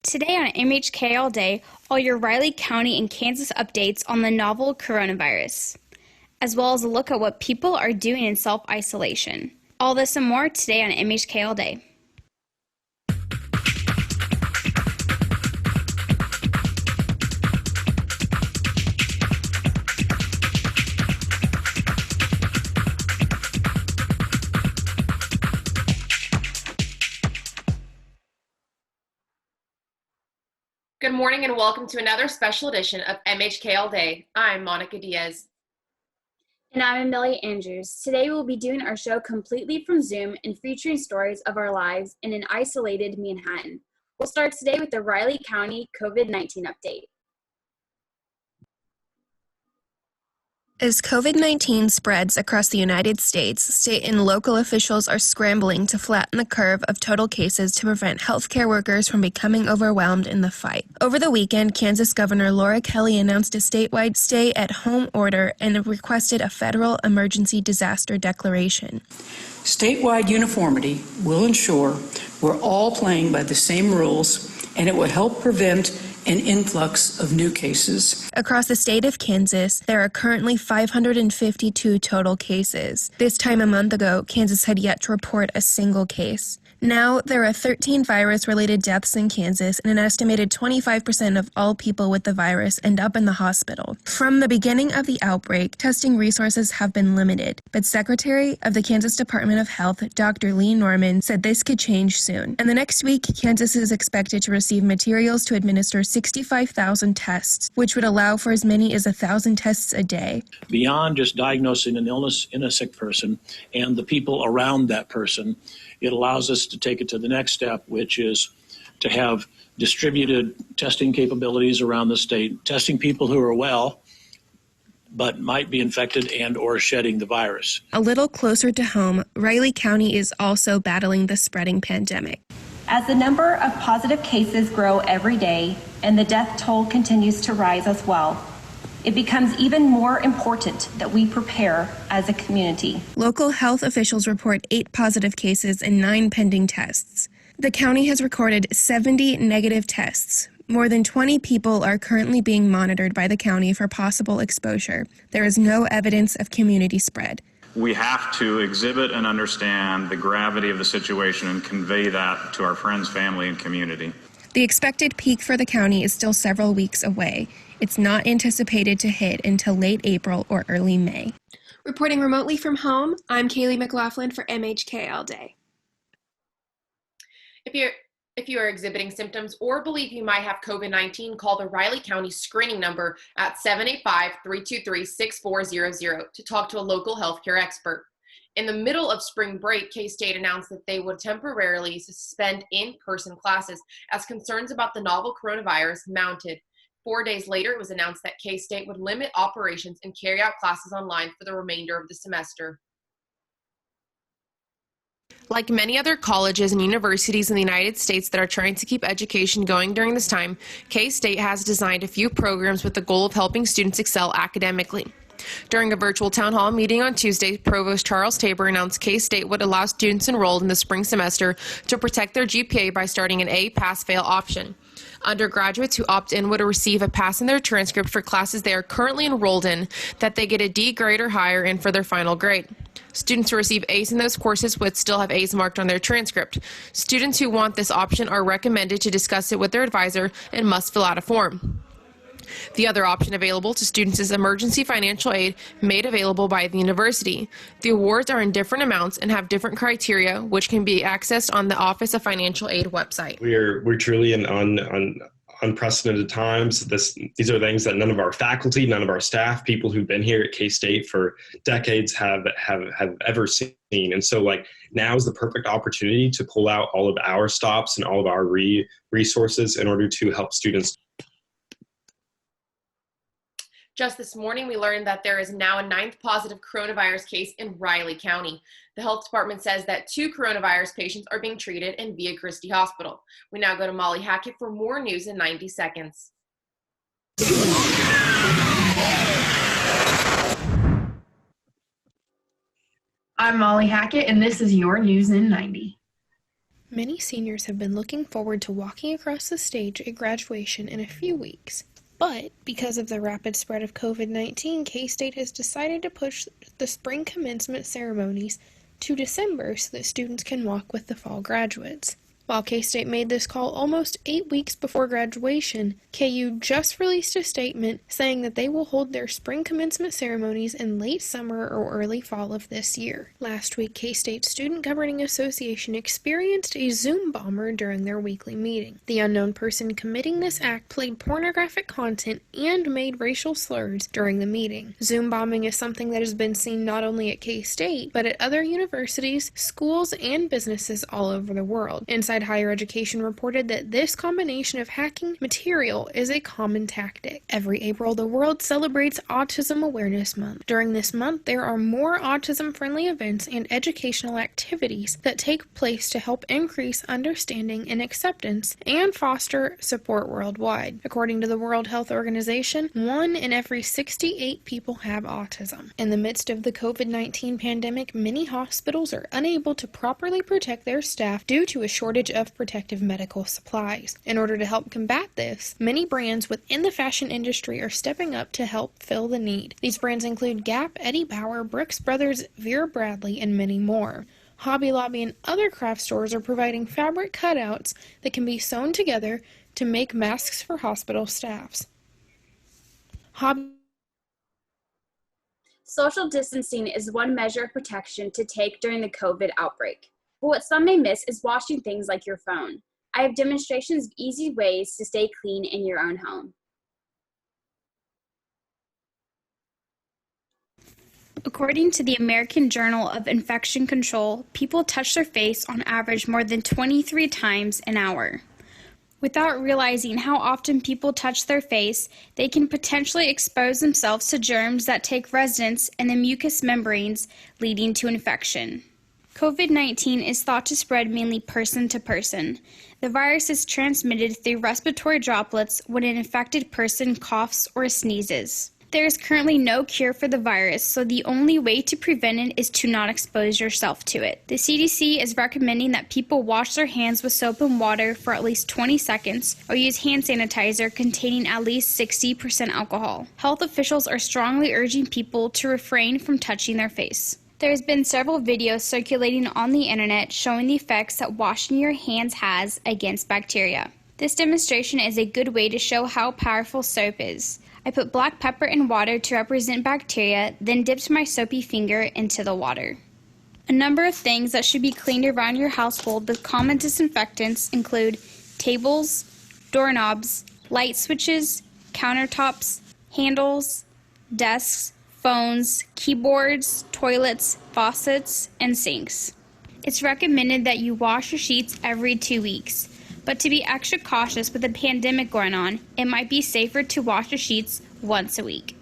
Today on MHK All Day, all your Riley County and Kansas updates on the novel coronavirus, as well as a look at what people are doing in self-isolation. All this and more today on MHK All Day. Good morning and welcome to another special edition of MHK All Day. I'm Monica Diaz. And I'm Amelia Andrews. Today we'll be doing our show completely from Zoom and featuring stories of our lives in an isolated Manhattan. We'll start today with the Riley County COVID-19 update. As COVID-19 spreads across the United States, state and local officials are scrambling to flatten the curve of total cases to prevent healthcare workers from becoming overwhelmed in the fight. Over the weekend, Kansas Governor Laura Kelly announced a statewide stay-at-home order and requested a federal emergency disaster declaration. Statewide uniformity will ensure we're all playing by the same rules, and it will help prevent an influx of new cases. Across the state of Kansas, there are currently 552 total cases. This time a month ago, Kansas had yet to report a single case. Now, there are 13 virus-related deaths in Kansas, and an estimated 25% of all people with the virus end up in the hospital. From the beginning of the outbreak, testing resources have been limited, but Secretary of the Kansas Department of Health, Dr. Lee Norman, said this could change soon. In the next week, Kansas is expected to receive materials to administer 65,000 tests, which would allow for as many as 1,000 tests a day. Beyond just diagnosing an illness in a sick person and the people around that person, it allows us to take it to the next step, which is to have distributed testing capabilities around the state, testing people who are well but might be infected and or shedding the virus. A little closer to home, Riley County is also battling the spreading pandemic. As the number of positive cases grow every day and the death toll continues to rise as well, it becomes even more important that we prepare as a community. Local health officials report 8 positive cases and 9 pending tests. The county has recorded 70 negative tests. More than 20 people are currently being monitored by the county for possible exposure. There is no evidence of community spread. We have to exhibit and understand the gravity of the situation and convey that to our friends, family, and community. The expected peak for the county is still several weeks away. It's not anticipated to hit until late April or early May. Reporting remotely from home, I'm Kaylee McLaughlin for MHK All Day. If you are exhibiting symptoms or believe you might have COVID-19, call the Riley County screening number at 785-323-6400 to talk to a local healthcare expert. In the middle of spring break, K-State announced that they would temporarily suspend in-person classes as concerns about the novel coronavirus mounted. 4 days later, it was announced that K-State would limit operations and carry out classes online for the remainder of the semester. Like many other colleges and universities in the United States that are trying to keep education going during this time, K-State has designed a few programs with the goal of helping students excel academically. During a virtual town hall meeting on Tuesday, Provost Charles Tabor announced K-State would allow students enrolled in the spring semester to protect their GPA by starting an A pass-fail option. Undergraduates who opt in would receive a pass in their transcript for classes they are currently enrolled in that they get a D grade or higher in for their final grade. Students who receive A's in those courses would still have A's marked on their transcript. Students who want this option are recommended to discuss it with their advisor and must fill out a form. The other option available to students is emergency financial aid made available by the university. The awards are in different amounts and have different criteria, which can be accessed on the Office of Financial Aid website. We're truly in unprecedented times. These are things that none of our faculty, none of our staff, people who've been here at K-State for decades have ever seen. And so now is the perfect opportunity to pull out all of our stops and all of our resources in order to help students. Just this morning, we learned that there is now a 9th positive coronavirus case in Riley County. The health department says that 2 coronavirus patients are being treated in Via Christi Hospital. We now go to Molly Hackett for more news in 90 seconds. I'm Molly Hackett, and this is your news in 90. Many seniors have been looking forward to walking across the stage at graduation in a few weeks. But because of the rapid spread of COVID-19, K-State has decided to push the spring commencement ceremonies to December so that students can walk with the fall graduates. While K-State made this call almost 8 weeks before graduation, KU just released a statement saying that they will hold their spring commencement ceremonies in late summer or early fall of this year. Last week, K-State Student Governing Association experienced a Zoom bomber during their weekly meeting. The unknown person committing this act played pornographic content and made racial slurs during the meeting. Zoom bombing is something that has been seen not only at K-State, but at other universities, schools, and businesses all over the world. Inside Higher Education reported that this combination of hacking material is a common tactic. Every April, the world celebrates Autism Awareness Month. During this month, there are more autism-friendly events and educational activities that take place to help increase understanding and acceptance and foster support worldwide. According to the World Health Organization, 1 in every 68 people have autism. In the midst of the COVID-19 pandemic, many hospitals are unable to properly protect their staff due to a shortage of protective medical supplies. In order to help combat this, many brands within the fashion industry are stepping up to help fill the need. These brands include Gap, Eddie Bauer, Brooks Brothers, Vera Bradley, and many more. Hobby Lobby and other craft stores are providing fabric cutouts that can be sewn together to make masks for hospital staffs. Social distancing is one measure of protection to take during the COVID outbreak. But what some may miss is washing things like your phone. I have demonstrations of easy ways to stay clean in your own home. According to the American Journal of Infection Control, people touch their face on average more than 23 times an hour. Without realizing how often people touch their face, they can potentially expose themselves to germs that take residence in the mucous membranes, leading to infection. COVID-19 is thought to spread mainly person to person. The virus is transmitted through respiratory droplets when an infected person coughs or sneezes. There is currently no cure for the virus, so the only way to prevent it is to not expose yourself to it. The CDC is recommending that people wash their hands with soap and water for at least 20 seconds or use hand sanitizer containing at least 60% alcohol. Health officials are strongly urging people to refrain from touching their face. There has been several videos circulating on the internet showing the effects that washing your hands has against bacteria. This demonstration is a good way to show how powerful soap is. I put black pepper in water to represent bacteria, then dipped my soapy finger into the water. A number of things that should be cleaned around your household with common disinfectants include tables, doorknobs, light switches, countertops, handles, desks, phones, keyboards, toilets, faucets, and sinks. It's recommended that you wash your sheets every 2 weeks, but to be extra cautious with the pandemic going on, it might be safer to wash your sheets once a week.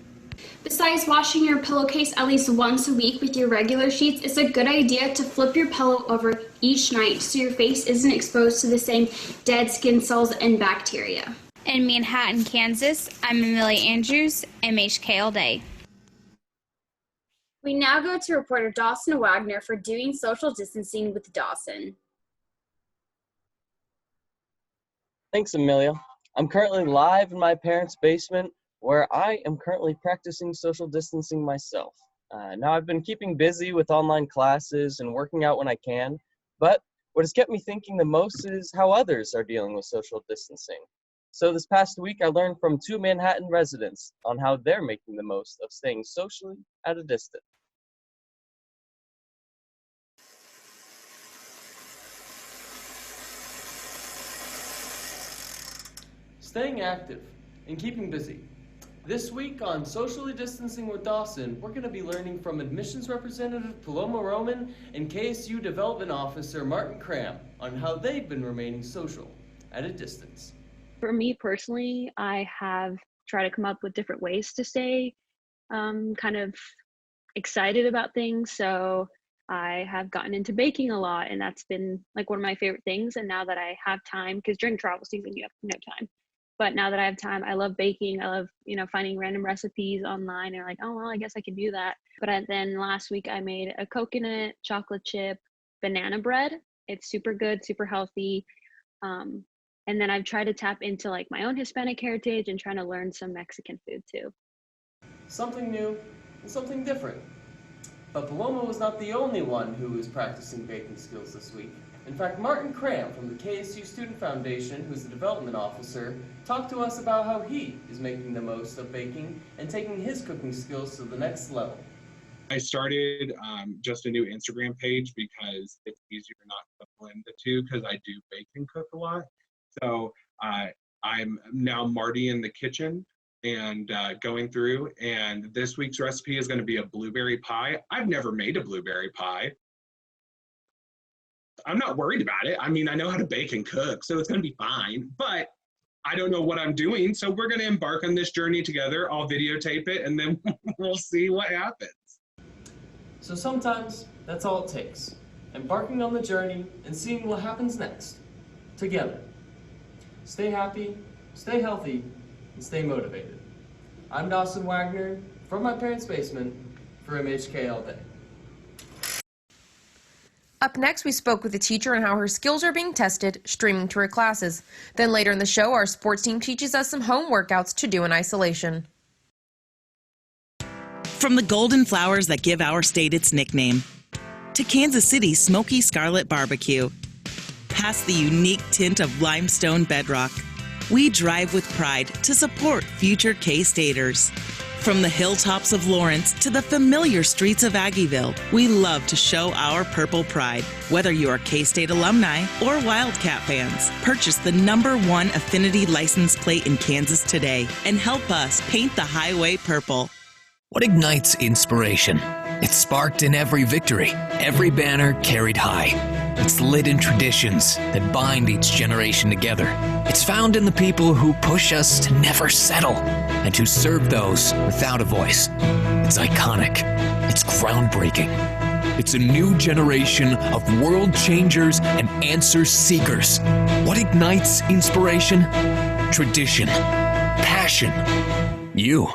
Besides washing your pillowcase at least once a week with your regular sheets, it's a good idea to flip your pillow over each night so your face isn't exposed to the same dead skin cells and bacteria. In Manhattan, Kansas, I'm Amelia Andrews, MHK All Day. We now go to reporter Dawson Wagner for doing social distancing with Dawson. Thanks, Amelia. I'm currently live in my parents' basement where I am currently practicing social distancing myself. Now, I've been keeping busy with online classes and working out when I can, but what has kept me thinking the most is how others are dealing with social distancing. So this past week, I learned from 2 Manhattan residents on how they're making the most of staying socially at a distance. Staying active and keeping busy. This week on Socially Distancing with Dawson, we're going to be learning from Admissions Representative Paloma Roman and KSU Development Officer Martin Cram on how they've been remaining social at a distance. For me personally, I have tried to come up with different ways to stay kind of excited about things. So I have gotten into baking a lot, and that's been like one of my favorite things. And now that I have time, because during travel season, you have no time. But now that I have time, I love baking. I love, finding random recipes online and like, oh, well, I guess I could do that. But then last week I made a coconut chocolate chip banana bread. It's super good, super healthy. And then I've tried to tap into like my own Hispanic heritage and trying to learn some Mexican food too. Something new and something different. But Paloma was not the only one who was practicing baking skills this week. In fact, Martin Cram from the KSU Student Foundation, who's the development officer, talked to us about how he is making the most of baking and taking his cooking skills to the next level. I started just a new Instagram page because it's easier not to blend the two because I do bake and cook a lot. So I'm now Marty in the kitchen and going through, and this week's recipe is going to be a blueberry pie. I've never made a blueberry pie. I'm not worried about it. I mean, I know how to bake and cook, so it's going to be fine, but I don't know what I'm doing. So we're going to embark on this journey together. I'll videotape it and then we'll see what happens. So sometimes that's all it takes. Embarking on the journey and seeing what happens next. Together. Stay happy, stay healthy, and stay motivated. I'm Dawson Wagner from my parents' basement for MHK All Day. Up next, we spoke with a teacher on how her skills are being tested streaming to her classes. Then later in the show, our sports team teaches us some home workouts to do in isolation. From the golden flowers that give our state its nickname, to Kansas City's smoky scarlet barbecue, past the unique tint of limestone bedrock, we drive with pride to support future K-Staters. From the hilltops of Lawrence to the familiar streets of Aggieville, we love to show our purple pride. Whether you're K-State alumni or Wildcat fans, purchase the #1 Affinity license plate in Kansas today and help us paint the highway purple. What ignites inspiration? It's sparked in every victory, every banner carried high. It's lit in traditions that bind each generation together. It's found in the people who push us to never settle and who serve those without a voice. It's iconic. It's groundbreaking. It's a new generation of world changers and answer seekers. What ignites inspiration? Tradition. Passion. You.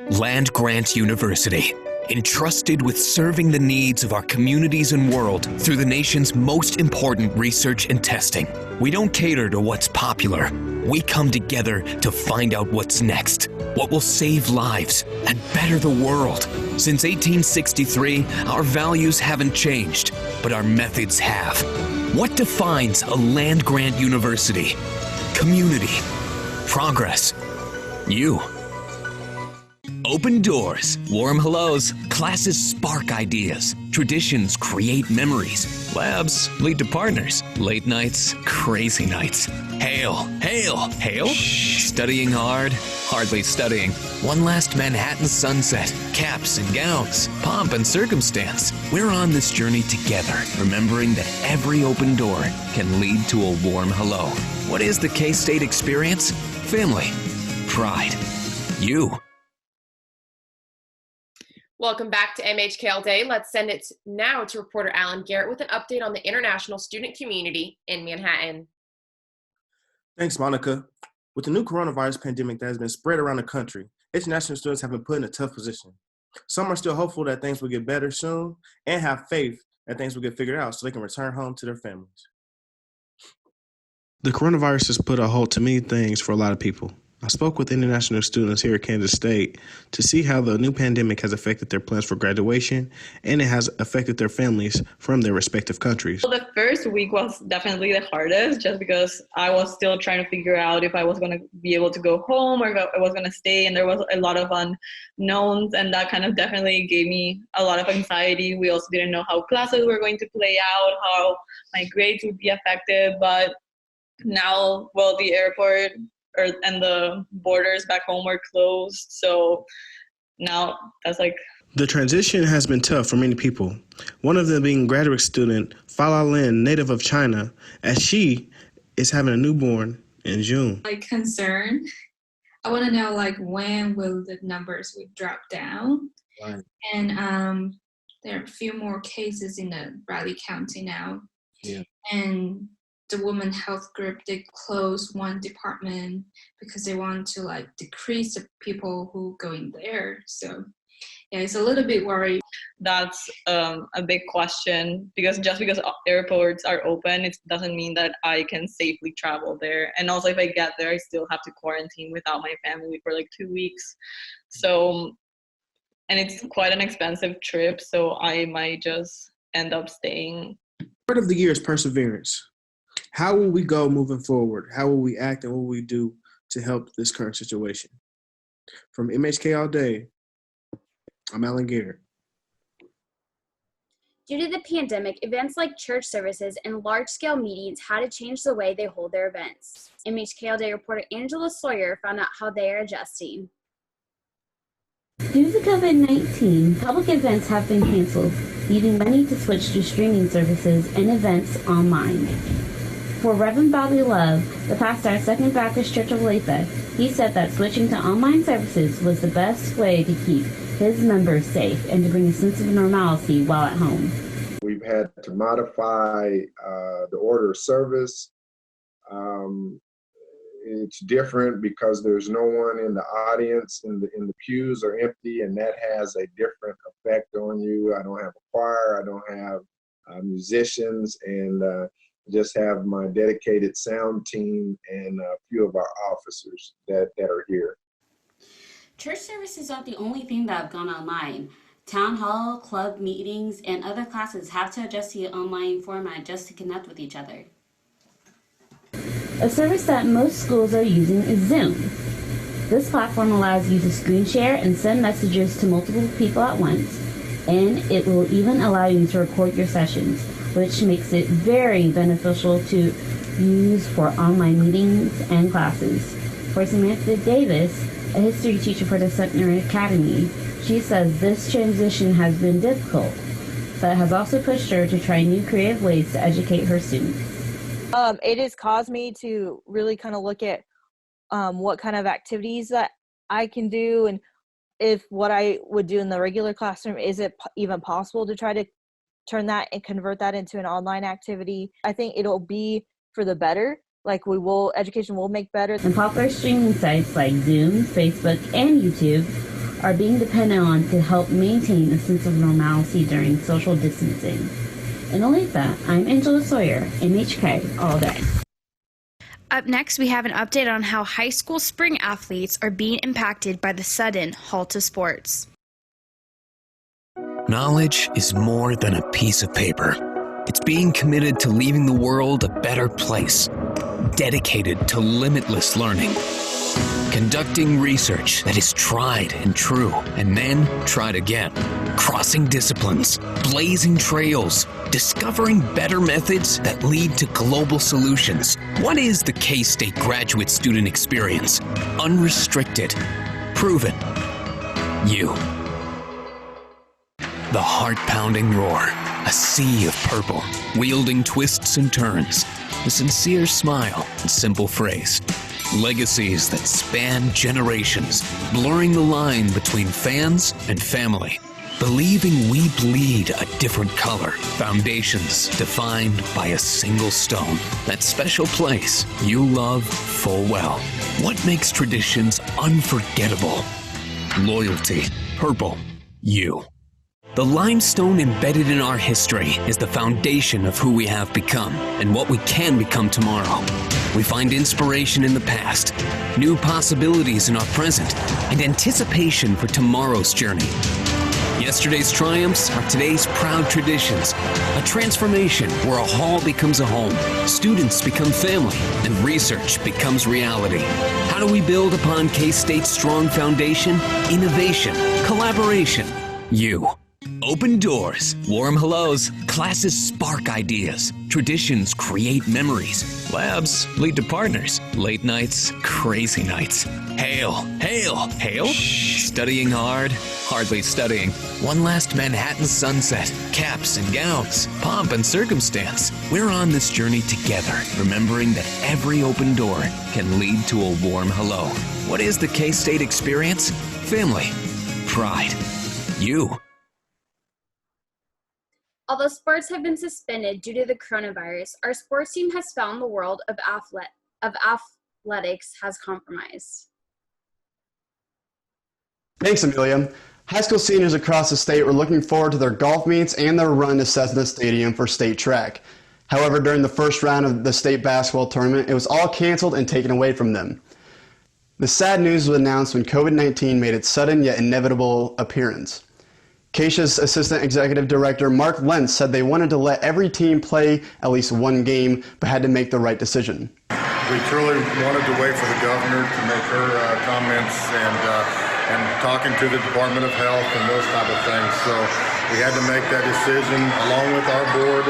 Land Grant University. Entrusted with serving the needs of our communities and world through the nation's most important research and testing. We don't cater to what's popular. We come together to find out what's next, what will save lives and better the world. Since 1863, our values haven't changed, but our methods have. What defines a land grant university? Community. Progress. You. Open doors, warm hellos, classes spark ideas, traditions create memories, labs lead to partners, late nights, crazy nights. Hail, hail, hail, studying hard, hardly studying. One last Manhattan sunset, caps and gowns, pomp and circumstance. We're on this journey together, remembering that every open door can lead to a warm hello. What is the K-State experience? Family, pride, you. Welcome back to MHK All Day. Let's send it now to reporter Alan Garrett with an update on the international student community in Manhattan. Thanks, Monica. With the new coronavirus pandemic that has been spread around the country, international students have been put in a tough position. Some are still hopeful that things will get better soon and have faith that things will get figured out so they can return home to their families. The coronavirus has put a halt to many things for a lot of people. I spoke with international students here at Kansas State to see how the new pandemic has affected their plans for graduation and it has affected their families from their respective countries. Well, the first week was definitely the hardest just because I was still trying to figure out if I was going to be able to go home or if I was going to stay, and there was a lot of unknowns, and that kind of definitely gave me a lot of anxiety. We also didn't know how classes were going to play out, how my grades would be affected, but now, well, the airport and the borders back home are closed, so now that's like... The transition has been tough for many people, one of them being graduate student Fala Lin, native of China, as she is having a newborn in June. Concern, I want to know when will the numbers will drop down, right. And there are a few more cases in the Riley County now, and the women health group, they closed one department because they want to decrease the people who go in there. So Yeah, it's a little bit worried. That's a big question, because just because airports are open, it doesn't mean that I can safely travel there. And also, if I get there, I still have to quarantine without my family for like 2 weeks. So, and it's quite an expensive trip, so I might just end up staying. Word of the year is perseverance. How will we go moving forward? How will we act and what will we do to help this current situation? From MHK All Day, I'm Alan Garrett. Due to the pandemic, events like church services and large-scale meetings had to change the way they hold their events. MHK All Day reporter Angela Sawyer found out how they are adjusting. Due to COVID-19, public events have been canceled, leaving many to switch to streaming services and events online. For Reverend Bobby Love, the pastor at Second Baptist Church of Olathe, he said that switching to online services was the best way to keep his members safe and to bring a sense of normalcy while at home. We've had to modify the order of service. It's different because there's no one in the audience, and the pews are empty, and that has a different effect on you. I don't have a choir, I don't have musicians, and just have my dedicated sound team and a few of our officers that are here. Church services aren't the only thing that have gone online. Town hall, club meetings, and other classes have to adjust to the online format just to connect with each other. A service that most schools are using is Zoom. This platform allows you to screen share and send messages to multiple people at once, and it will even allow you to record your sessions, which makes it very beneficial to use for online meetings and classes. For Samantha Davis, a history teacher for the Sutner Academy, she says this transition has been difficult, but has also pushed her to try new creative ways to educate her students. It has caused me to really kind of look at what kind of activities that I can do, and if what I would do in the regular classroom, is it even possible to try to turn that and convert that into an online activity. I think it'll be for the better. Like education will make better. And popular streaming sites like Zoom, Facebook, and YouTube are being depended on to help maintain a sense of normalcy during social distancing. In Olathe, I'm Angela Sawyer, MHK All Day. Up next, we have an update on how high school spring athletes are being impacted by the sudden halt of sports. Knowledge is more than a piece of paper. It's being committed to leaving the world a better place, dedicated to limitless learning, conducting research that is tried and true, and then tried again, crossing disciplines, blazing trails, discovering better methods that lead to global solutions. What is the K-State graduate student experience? Unrestricted, proven, you. The heart-pounding roar, a sea of purple, wielding twists and turns, a sincere smile and simple phrase. Legacies that span generations, blurring the line between fans and family. Believing we bleed a different color, foundations defined by a single stone. That special place you love full well. What makes traditions unforgettable? Loyalty. Purple. You. The limestone embedded in our history is the foundation of who we have become and what we can become tomorrow. We find inspiration in the past, new possibilities in our present, and anticipation for tomorrow's journey. Yesterday's triumphs are today's proud traditions, a transformation where a hall becomes a home, students become family, and research becomes reality. How do we build upon K-State's strong foundation? Innovation, collaboration, you. Open doors, warm hellos, classes spark ideas, traditions create memories, labs lead to partners, late nights, crazy nights. Hail, hail, hail? Studying hard, hardly studying. One last Manhattan sunset, caps and gowns, pomp and circumstance. We're on this journey together, remembering that every open door can lead to a warm hello. What is the K-State experience? Family, pride, you. Although sports have been suspended due to the coronavirus, our sports team has found the world of athletics has compromised. Thanks, Amelia. High school seniors across the state were looking forward to their golf meets and their run to Cessna Stadium for state track. However, during the first round of the state basketball tournament, it was all canceled and taken away from them. The sad news was announced when COVID-19 made its sudden yet inevitable appearance. KSU's Assistant Executive Director Mark Lentz said they wanted to let every team play at least one game, but had to make the right decision. We truly wanted to wait for the governor to make her comments and talking to the Department of Health and those type of things. So we had to make that decision along with our board,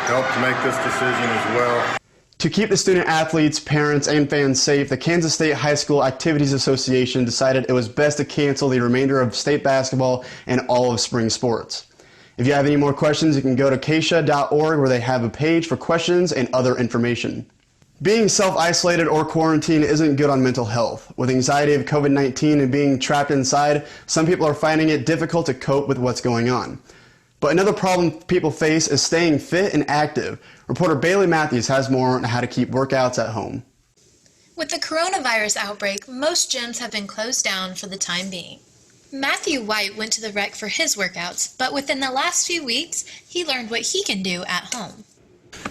helped to make this decision as well. To keep the student athletes, parents, and fans safe, the Kansas State High School Activities Association decided it was best to cancel the remainder of state basketball and all of spring sports. If you have any more questions, you can go to KSU.org where they have a page for questions and other information. Being self-isolated or quarantined isn't good on mental health. With anxiety of COVID-19 and being trapped inside, some people are finding it difficult to cope with what's going on. But another problem people face is staying fit and active. Reporter Bailey Matthews has more on how to keep workouts at home. With the coronavirus outbreak, most gyms have been closed down for the time being. Matthew White went to the rec for his workouts, but within the last few weeks, he learned what he can do at home.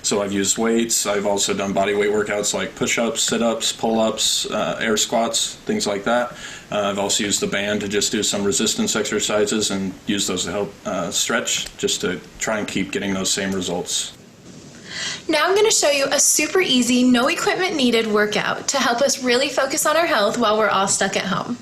So I've used weights. I've also done body weight workouts like push-ups, sit-ups, pull-ups, air squats, things like that. I've also used the band to just do some resistance exercises and use those to help stretch, just to try and keep getting those same results. Now I'm going to show you a super easy, no equipment needed workout to help us really focus on our health while we're all stuck at home.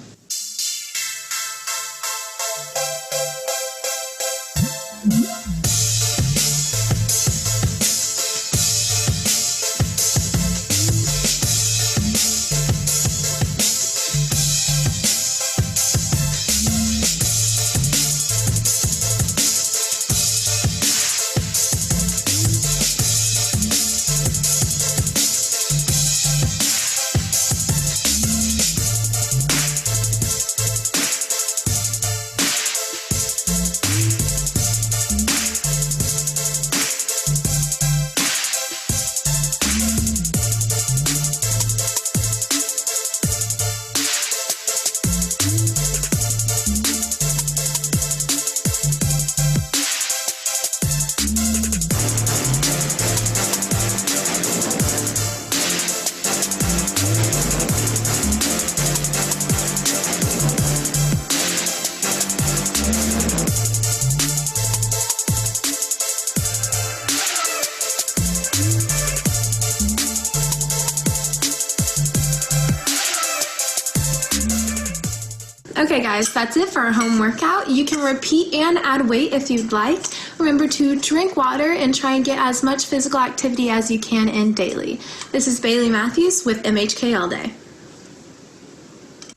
Okay guys, that's it for our home workout. You can repeat and add weight if you'd like. Remember to drink water and try and get as much physical activity as you can in daily. This is Bailey Matthews with MHK All Day.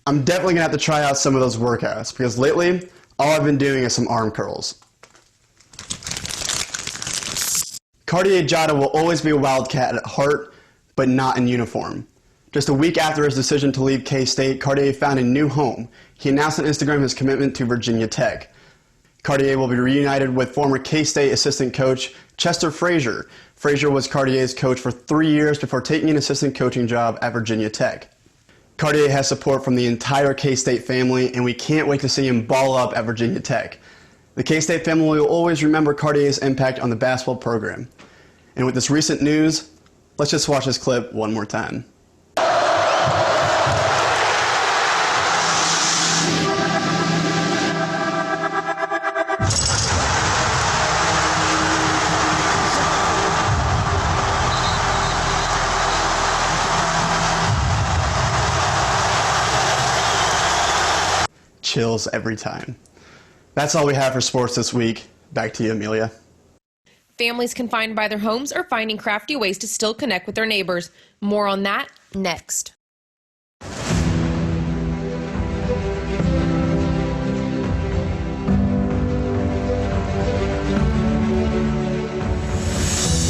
I'm definitely gonna have to try out some of those workouts because lately, all I've been doing is some arm curls. Cartier Jada will always be a Wildcat at heart, but not in uniform. Just a week after his decision to leave K-State, Cartier found a new home. He announced on Instagram his commitment to Virginia Tech. Cartier will be reunited with former K-State assistant coach Chester Frazier. Frazier was Cartier's coach for 3 years before taking an assistant coaching job at Virginia Tech. Cartier has support from the entire K-State family, and we can't wait to see him ball up at Virginia Tech. The K-State family will always remember Cartier's impact on the basketball program. And with this recent news, let's just watch this clip one more time. Chills every time. That's all we have for sports this week. Back to you, Amelia. Families confined by their homes are finding crafty ways to still connect with their neighbors. More on that next.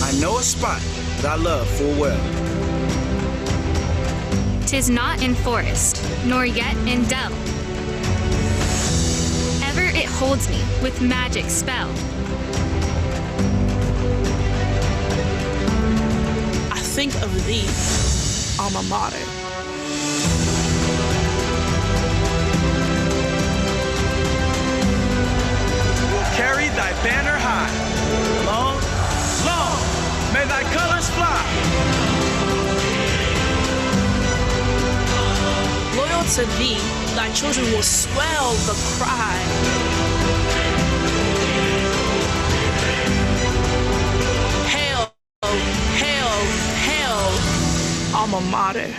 I know a spot that I love full well. 'Tis not in forest, nor yet in dell. Ever it holds me with magic spell. I think of thee, alma mater. thy banner high. Long, long, may thy colors fly. Loyal to thee, thy children will swell the cry. Hail, hail, hail, alma mater.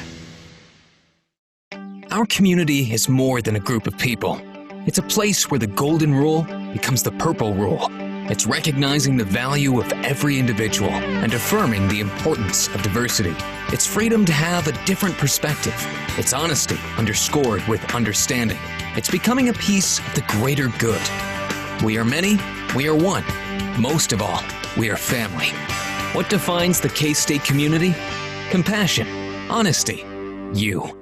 Our community is more than a group of people. It's a place where the golden rule becomes the purple rule. It's recognizing the value of every individual and affirming the importance of diversity. It's freedom to have a different perspective. It's honesty underscored with understanding. It's becoming a piece of the greater good. We are many, we are one. Most of all, we are family. What defines the K-State community? Compassion, honesty, you.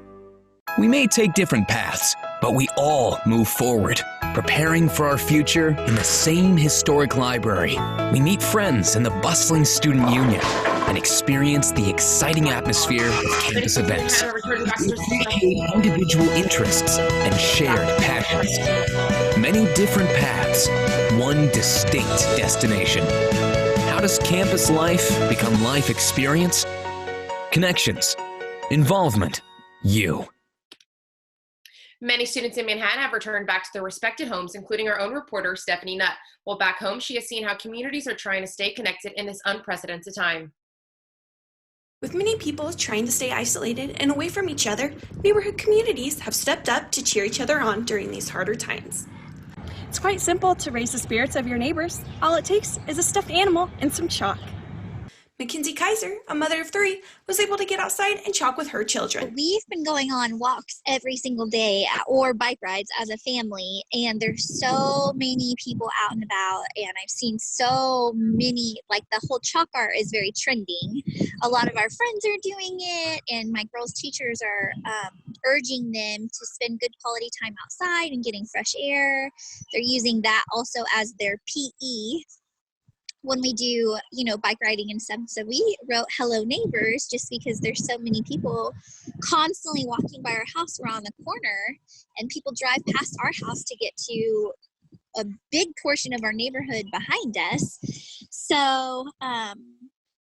We may take different paths, but we all move forward, preparing for our future in the same historic library. We meet friends in the bustling student union and experience the exciting atmosphere of campus events. We appreciate individual interests and shared passions. Many different paths, one distinct destination. How does campus life become life experience? Connections, involvement, you. Many students in Manhattan have returned back to their respected homes, including our own reporter, Stephanie Nutt. While back home, she has seen how communities are trying to stay connected in this unprecedented time. With many people trying to stay isolated and away from each other, neighborhood communities have stepped up to cheer each other on during these harder times. It's quite simple to raise the spirits of your neighbors. All it takes is a stuffed animal and some chalk. Mackenzie Kaiser, a mother of 3, was able to get outside and chalk with her children. We've been going on walks every single day or bike rides as a family, and there's so many people out and about, and I've seen so many, like the whole chalk art is very trending. A lot of our friends are doing it, and my girls' teachers are urging them to spend good quality time outside and getting fresh air. They're using that also as their PE when we do, bike riding and stuff. So we wrote Hello Neighbors just because there's so many people constantly walking by our house. We're on the corner and people drive past our house to get to a big portion of our neighborhood behind us. So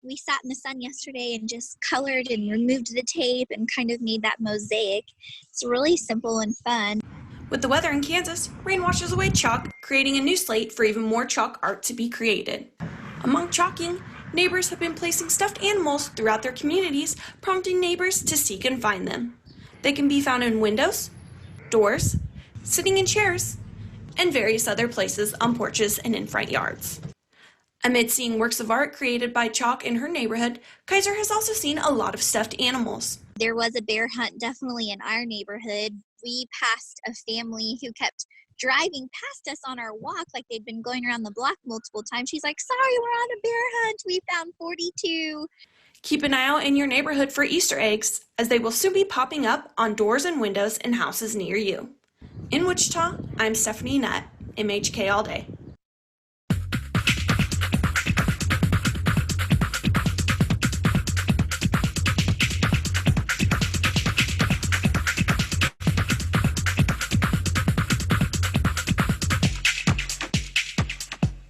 we sat in the sun yesterday and just colored and removed the tape and kind of made that mosaic. It's really simple and fun. With the weather in Kansas, rain washes away chalk, creating a new slate for even more chalk art to be created. Among chalking, neighbors have been placing stuffed animals throughout their communities, prompting neighbors to seek and find them. They can be found in windows, doors, sitting in chairs, and various other places on porches and in front yards. Amid seeing works of art created by chalk in her neighborhood, Kaiser has also seen a lot of stuffed animals. There was a bear hunt definitely in our neighborhood. We passed a family who kept driving past us on our walk like they'd been going around the block multiple times. She's like, sorry, we're on a bear hunt. We found 42. Keep an eye out in your neighborhood for Easter eggs, as they will soon be popping up on doors and windows in houses near you. In Wichita, I'm Stephanie Nutt, MHK All Day.